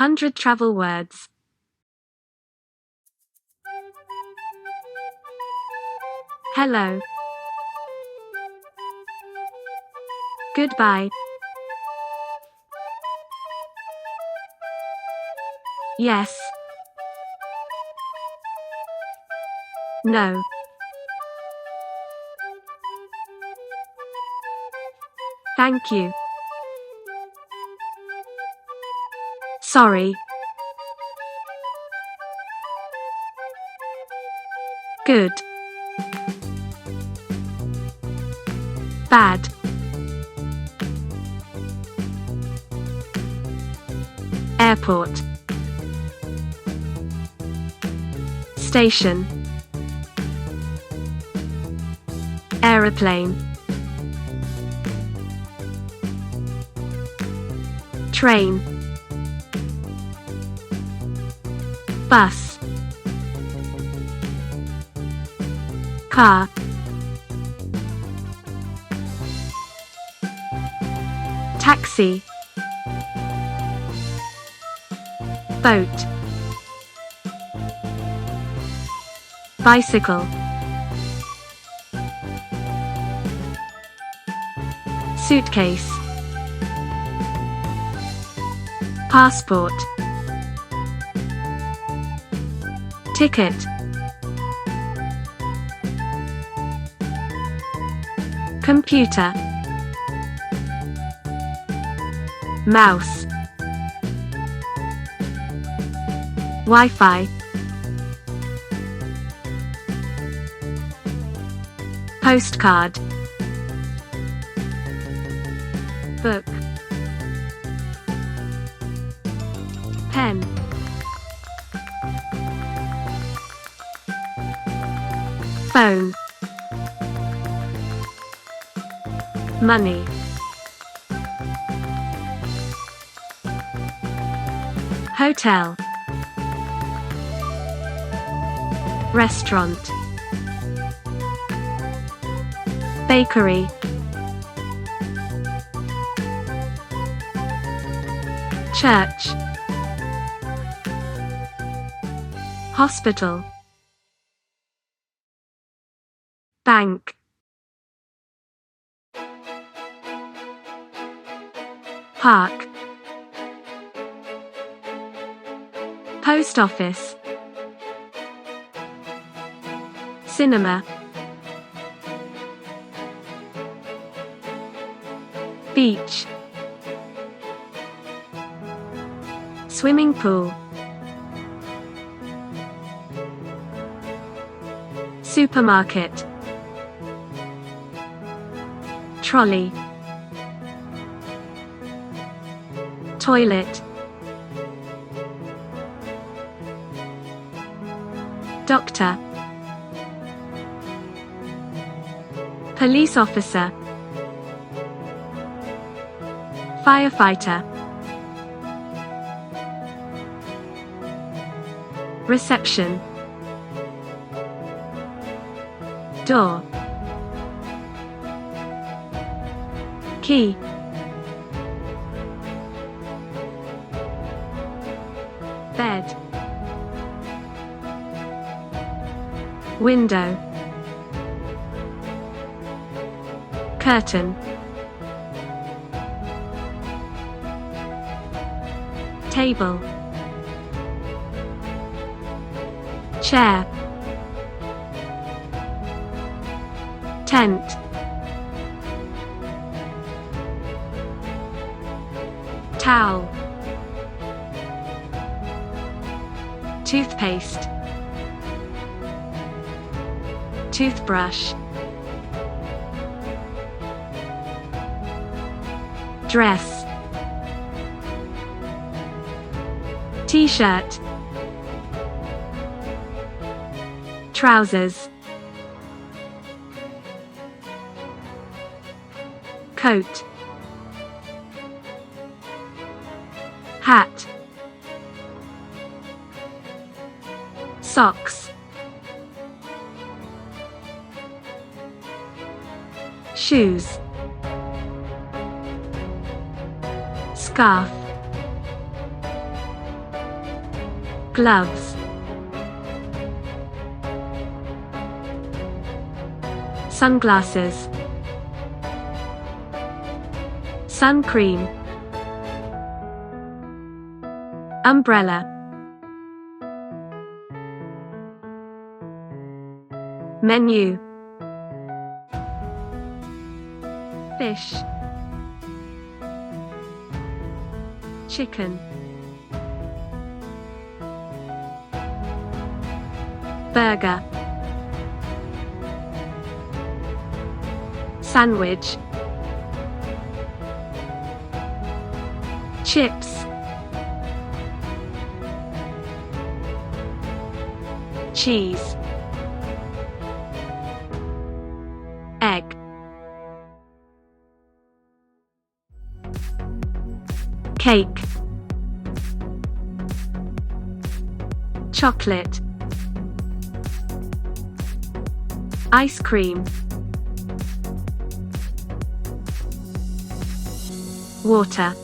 100 travel words. Hello. Goodbye. Yes. No. Thank you. Sorry. Good. Bad. Airport. Station. Aeroplane. Train. Bus. Car. Taxi. Boat. Bicycle. Suitcase. Passport. Ticket. Computer. Mouse. Wi-Fi. Postcard. Book. Pen. Phone. Money. Hotel. Restaurant. Bakery. Church. Hospital. Bank. Park. Post office. Cinema. Beach. Swimming pool. Supermarket. Trolley. Toilet. Doctor. Police officer. Firefighter. Reception. Door. Key. Bed. Window. Curtain. Table. Chair. Tent. Towel. Toothpaste. Toothbrush. Dress. T-shirt. Trousers. Coat. Hat. Socks. Shoes. Scarf. gloves, sunglasses, sun cream, umbrella, menu, fish, chicken, burger, sandwich, chips, cheese, egg, cake, chocolate, ice cream, water,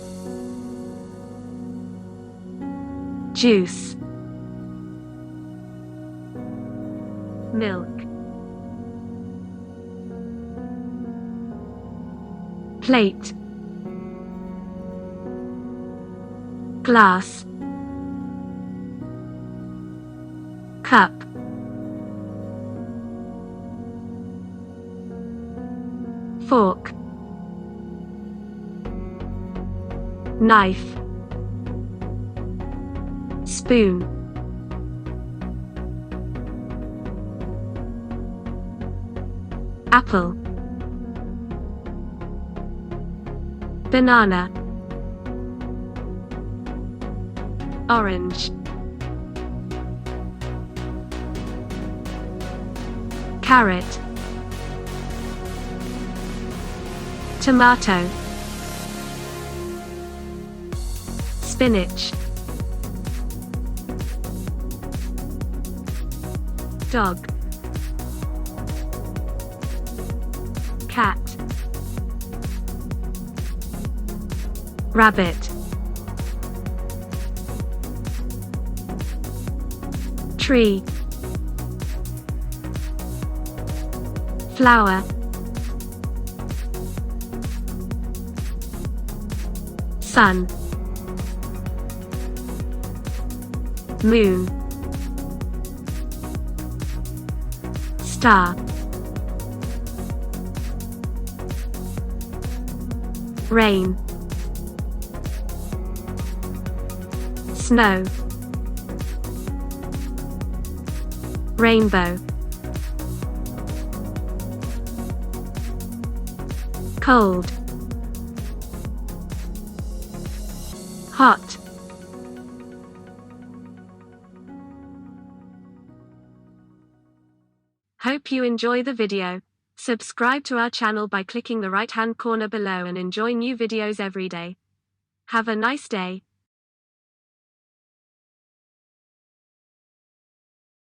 juice, milk, plate, glass, cup, fork, knife, spoon, apple, banana, orange, carrot, tomato, spinach, dog, cat, rabbit, tree, flower, sun, moon, star, rain, snow, rainbow, cold, hot, hope you enjoy the video. Subscribe to our channel by clicking the right-hand corner below and enjoy new videos every day. Have a nice day.